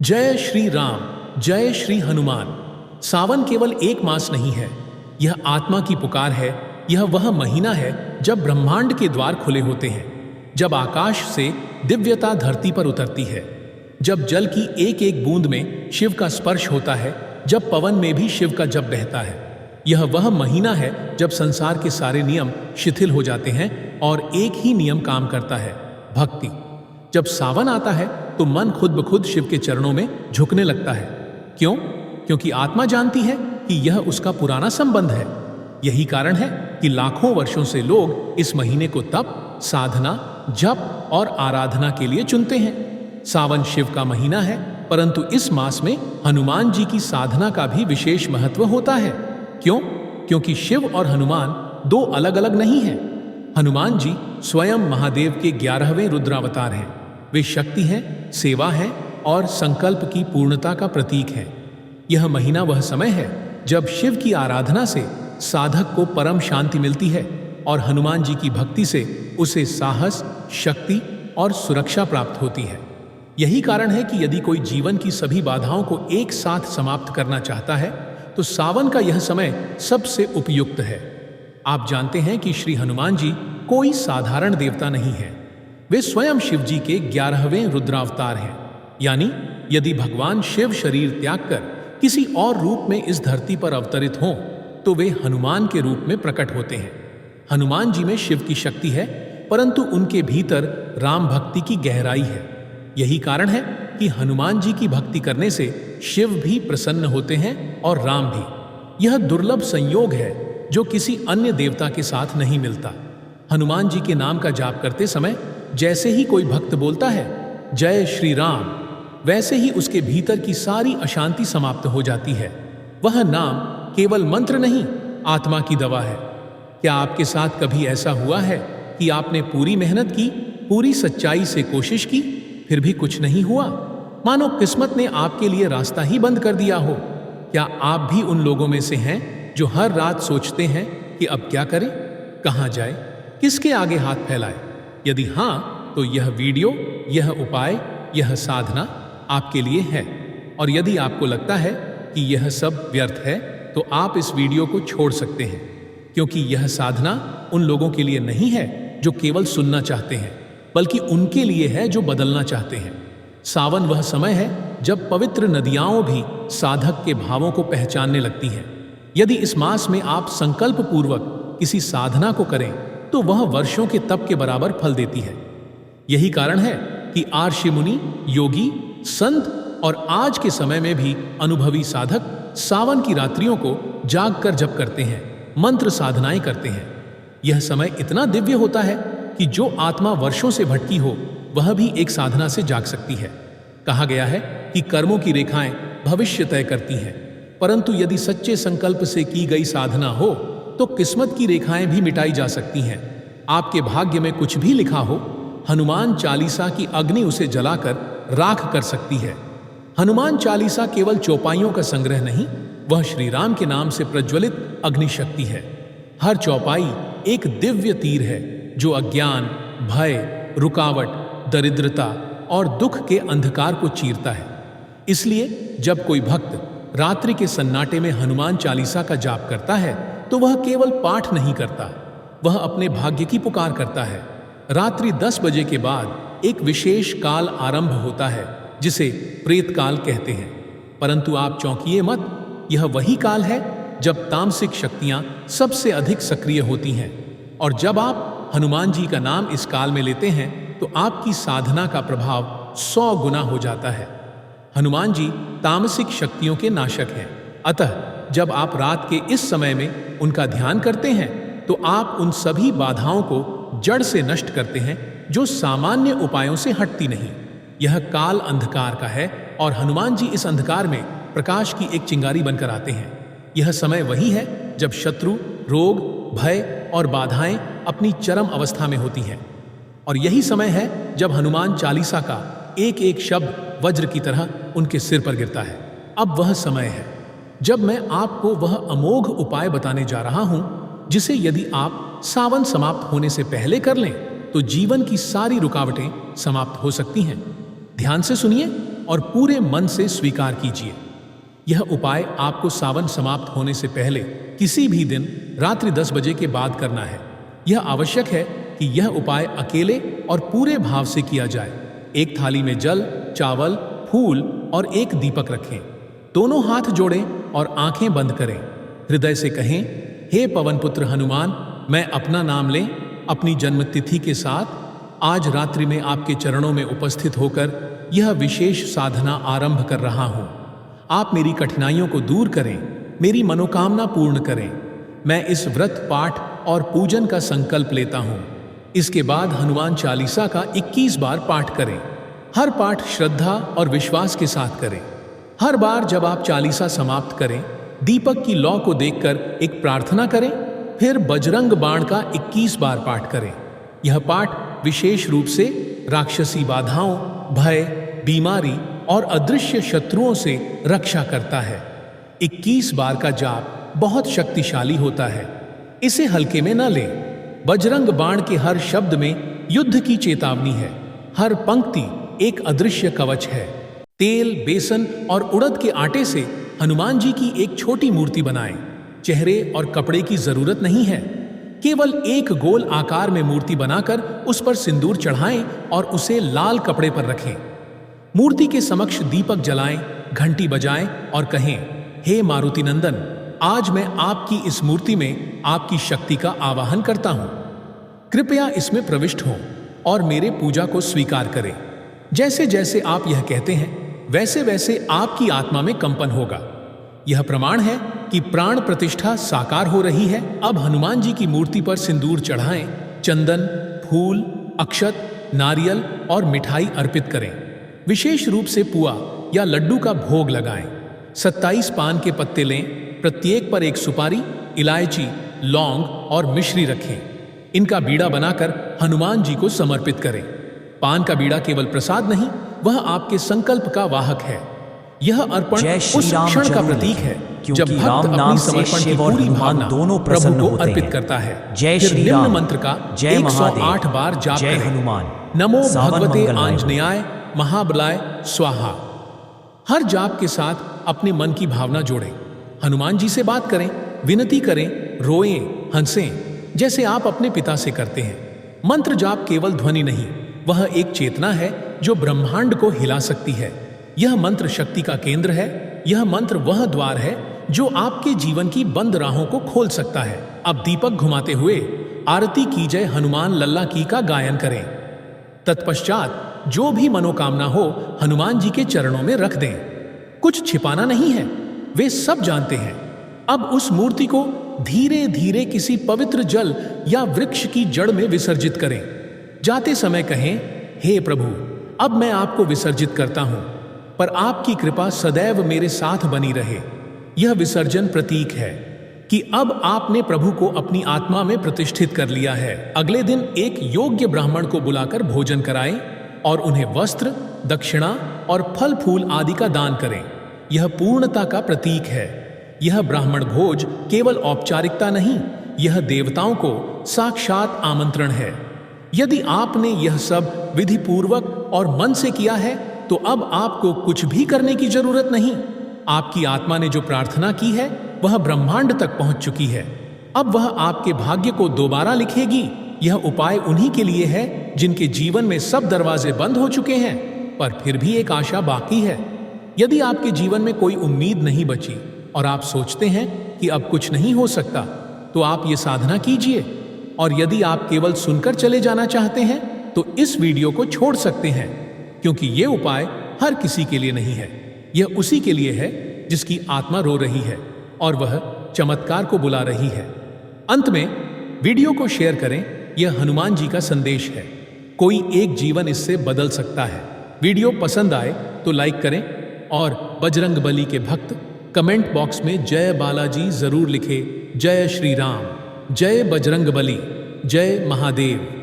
जय श्री राम, जय श्री हनुमान। सावन केवल एक मास नहीं है, यह आत्मा की पुकार है। यह वह महीना है जब ब्रह्मांड के द्वार खुले होते हैं, जब आकाश से दिव्यता धरती पर उतरती है, जब जल की एक एक बूंद में शिव का स्पर्श होता है, जब पवन में भी शिव का जप बहता है। यह वह महीना है जब संसार के सारे नियम शिथिल हो जाते हैं और एक ही नियम काम करता है, भक्ति। जब सावन आता है तो मन खुद ब खुद शिव के चरणों में झुकने लगता है। क्यों? क्योंकि आत्मा जानती है कि यह उसका पुराना संबंध है। यही कारण है कि लाखों वर्षों से लोग इस महीने को तप, साधना, जप और आराधना के लिए चुनते हैं। सावन शिव का महीना है, परंतु इस मास में हनुमान जी की साधना का भी विशेष महत्व होता है। क्यों? क्योंकि शिव और हनुमान दो अलग अलग नहीं हैं। हनुमान जी स्वयं महादेव के 11वें रुद्रावतार हैं। वे शक्ति हैं, सेवा है और संकल्प की पूर्णता का प्रतीक है। यह महीना वह समय है जब शिव की आराधना से साधक को परम शांति मिलती है और हनुमान जी की भक्ति से उसे साहस, शक्ति और सुरक्षा प्राप्त होती है। यही कारण है कि यदि कोई जीवन की सभी बाधाओं को एक साथ समाप्त करना चाहता है तो सावन का यह समय सबसे उपयुक्त है। आप जानते हैं कि श्री हनुमान जी कोई साधारण देवता नहीं है। वे स्वयं शिव जी के 11वें रुद्रावतार हैं। यानी यदि भगवान शिव शरीर त्याग कर किसी और रूप में इस धरती पर अवतरित हों तो वे हनुमान के रूप में प्रकट होते हैं। हनुमान जी में शिव की शक्ति है, परंतु उनके भीतर राम भक्ति की गहराई है। यही कारण है कि हनुमान जी की भक्ति करने से शिव भी प्रसन्न होते हैं और राम भी। यह दुर्लभ संयोग है जो किसी अन्य देवता के साथ नहीं मिलता। हनुमान जी के नाम का जाप करते समय जैसे ही कोई भक्त बोलता है जय श्री राम, वैसे ही उसके भीतर की सारी अशांति समाप्त हो जाती है। वह नाम केवल मंत्र नहीं, आत्मा की दवा है। क्या आपके साथ कभी ऐसा हुआ है कि आपने पूरी मेहनत की, पूरी सच्चाई से कोशिश की, फिर भी कुछ नहीं हुआ? मानो किस्मत ने आपके लिए रास्ता ही बंद कर दिया हो। क्या आप भी उन लोगों में से हैं जो हर रात सोचते हैं कि अब क्या करें, कहाँ जाए, किसके आगे हाथ फैलाए? यदि हाँ, तो यह वीडियो, यह उपाय, यह साधना आपके लिए है। और यदि आपको लगता है कि यह सब व्यर्थ है तो आप इस वीडियो को छोड़ सकते हैं, क्योंकि यह साधना उन लोगों के लिए नहीं है जो केवल सुनना चाहते हैं, बल्कि उनके लिए है जो बदलना चाहते हैं। सावन वह समय है जब पवित्र नदियाँ भी साधक के भावों को पहचानने लगती हैं। यदि इस मास में आप संकल्प पूर्वक किसी साधना को करें तो वह वर्षों के तप के बराबर फल देती है। यही कारण है कि आर्षि मुनि, योगी, संत और आज के समय में भी अनुभवी साधक सावन की रात्रियों को जाग कर जप करते हैं, मंत्र साधनाएं करते हैं। यह समय इतना दिव्य होता है कि जो आत्मा वर्षों से भटकी हो वह भी एक साधना से जाग सकती है। कहा गया है कि कर्मों की रेखाएं भविष्य तय करती हैं, परंतु यदि सच्चे संकल्प से की गई साधना हो तो किस्मत की रेखाएं भी मिटाई जा सकती हैं। आपके भाग्य में कुछ भी लिखा हो, हनुमान चालीसा की अग्नि उसे जलाकर राख कर सकती है। हनुमान चालीसा केवल चौपाइयों का संग्रह नहीं, वह श्री राम के नाम से प्रज्वलित अग्नि शक्ति है। हर चौपाई एक दिव्य तीर है जो अज्ञान, भय, रुकावट, दरिद्रता और दुख के अंधकार को चीरता है। इसलिए जब कोई भक्त रात्रि के सन्नाटे में हनुमान चालीसा का जाप करता है तो वह केवल पाठ नहीं करता, वह अपने भाग्य की पुकार करता है। रात्रि 10 बजे के बाद एक विशेष काल आरंभ होता है जिसे प्रेत काल कहते हैं। परंतु आप चौंकिए मत, यह वही काल है जब तामसिक शक्तियां सबसे अधिक सक्रिय होती हैं। और जब आप हनुमान जी का नाम इस काल में लेते हैं तो आपकी साधना का प्रभाव 100 गुना हो जाता है। हनुमान जी तामसिक शक्तियों के नाशक हैं। अतः जब आप रात के इस समय में उनका ध्यान करते हैं तो आप उन सभी बाधाओं को जड़ से नष्ट करते हैं जो सामान्य उपायों से हटती नहीं। यह काल अंधकार का है और हनुमान जी इस अंधकार में प्रकाश की एक चिंगारी बनकर आते हैं। यह समय वही है जब शत्रु, रोग, भय और बाधाएं अपनी चरम अवस्था में होती हैं। और यही समय है जब हनुमान चालीसा का एक एक शब्द वज्र की तरह उनके सिर पर गिरता है। अब वह समय है जब मैं आपको वह अमोघ उपाय बताने जा रहा हूं जिसे यदि आप सावन समाप्त होने से पहले कर लें तो जीवन की सारी रुकावटें समाप्त हो सकती हैं। ध्यान से सुनिए और पूरे मन से स्वीकार कीजिए। यह उपाय आपको सावन समाप्त होने से पहले किसी भी दिन रात्रि 10 बजे के बाद करना है। यह आवश्यक है कि यह उपाय अकेले और पूरे भाव से किया जाए। एक थाली में जल, चावल, फूल और एक दीपक रखें। दोनों हाथ जोड़ें और आंखें बंद करें। हृदय से कहें, हे पवन पुत्र हनुमान, मैं अपना नाम लें अपनी जन्मतिथि के साथ आज रात्रि में आपके चरणों में उपस्थित होकर यह विशेष साधना आरंभ कर रहा हूं। आप मेरी कठिनाइयों को दूर करें, मेरी मनोकामना पूर्ण करें। मैं इस व्रत, पाठ और पूजन का संकल्प लेता हूं। इसके बाद हनुमान चालीसा का 21 बार पाठ करें। हर पाठ श्रद्धा और विश्वास के साथ करें। हर बार जब आप चालीसा समाप्त करें, दीपक की लौ को देखकर एक प्रार्थना करें, फिर बजरंग बाण का 21 बार पाठ करें। यह पाठ विशेष रूप से राक्षसी बाधाओं, भय, बीमारी और अदृश्य शत्रुओं से रक्षा करता है। 21 बार का जाप बहुत शक्तिशाली होता है, इसे हल्के में न लें। बजरंग बाण के हर शब्द में युद्ध की चेतावनी है, हर पंक्ति एक अदृश्य कवच है। तेल, बेसन और उड़द के आटे से हनुमान जी की एक छोटी मूर्ति बनाएं। चेहरे और कपड़े की जरूरत नहीं है, केवल एक गोल आकार में मूर्ति बनाकर उस पर सिंदूर चढ़ाएं और उसे लाल कपड़े पर रखें। मूर्ति के समक्ष दीपक जलाएं, घंटी बजाएं और कहें, हे मारुति नंदन, आज मैं आपकी इस मूर्ति में आपकी शक्ति का आवाहन करता हूं। कृपया इसमें प्रविष्ट हों और मेरे पूजा को स्वीकार करें। जैसे जैसे आप यह कहते हैं, वैसे वैसे आपकी आत्मा में कंपन होगा। यह प्रमाण है कि प्राण प्रतिष्ठा साकार हो रही है। अब हनुमान जी की मूर्ति पर सिंदूर चढ़ाएं, चंदन, फूल, अक्षत, नारियल और मिठाई अर्पित करें। विशेष रूप से पुआ या लड्डू का भोग लगाएं। 27 पान के पत्ते लें, प्रत्येक पर एक सुपारी, इलायची, लौंग और मिश्री रखें। इनका बीड़ा बनाकर हनुमान जी को समर्पित करें। पान का बीड़ा केवल प्रसाद नहीं, वह आपके संकल्प का वाहक है। यह अर्पण उस क्षण का प्रतीक है जब भक्त अपनी समर्पण की पूरी भावना प्रभु को अर्पित करता है। फिर निम्न मंत्र का 108 बार जाप करें। नमो भगवते आंजनेयाय महाबलाय स्वाहा। हर जाप के साथ अपने मन की भावना जोड़ें। हनुमान जी से बात करें, विनती करें, रोएं, हंसें, जैसे आप अपने पिता से करते हैं। मंत्र जाप केवल ध्वनि नहीं, वह एक चेतना है जो ब्रह्मांड को हिला सकती है। यह मंत्र शक्ति का केंद्र है। यह मंत्र वह द्वार है जो आपके जीवन की बंद राहों को खोल सकता है। अब दीपक घुमाते हुए आरती की जय हनुमान लल्ला की का गायन करें। तत्पश्चात जो भी मनोकामना हो हनुमान जी के चरणों में रख दें। कुछ छिपाना नहीं है, वे सब जानते हैं। अब उस मूर्ति को धीरे धीरे किसी पवित्र जल या वृक्ष की जड़ में विसर्जित करें। जाते समय कहें, हे प्रभु, अब मैं आपको विसर्जित करता हूं, पर आपकी कृपा सदैव मेरे साथ बनी रहे। यह विसर्जन प्रतीक है कि अब आपने प्रभु को अपनी आत्मा में प्रतिष्ठित कर लिया है। अगले दिन एक योग्य ब्राह्मण को बुलाकर भोजन कराएं और उन्हें वस्त्र, दक्षिणा और फल फूल आदि का दान करें। यह पूर्णता का प्रतीक है। यह ब्राह्मण भोज केवल औपचारिकता नहीं, यह देवताओं को साक्षात आमंत्रण है। यदि आपने यह सब विधि पूर्वक और मन से किया है तो अब आपको कुछ भी करने की जरूरत नहीं। आपकी आत्मा ने जो प्रार्थना की है वह ब्रह्मांड तक पहुंच चुकी है। अब वह आपके भाग्य को दोबारा लिखेगी। यह उपाय उन्हीं के लिए है जिनके जीवन में सब दरवाजे बंद हो चुके हैं, पर फिर भी एक आशा बाकी है। यदि आपके जीवन में कोई उम्मीद नहीं बची और आप सोचते हैं कि अब कुछ नहीं हो सकता, तो आप ये साधना कीजिए। और यदि आप केवल सुनकर चले जाना चाहते हैं तो इस वीडियो को छोड़ सकते हैं, क्योंकि ये उपाय हर किसी के लिए नहीं है। यह उसी के लिए है जिसकी आत्मा रो रही है और वह चमत्कार को बुला रही है। अंत में वीडियो को शेयर करें। यह हनुमान जी का संदेश है। कोई एक जीवन इससे बदल सकता है। वीडियो पसंद आए तो लाइक करें और बजरंग बली के भक्त कमेंट बॉक्स में जय बालाजी जरूर लिखें। जय श्री राम, जय बजरंग बली, जय महादेव।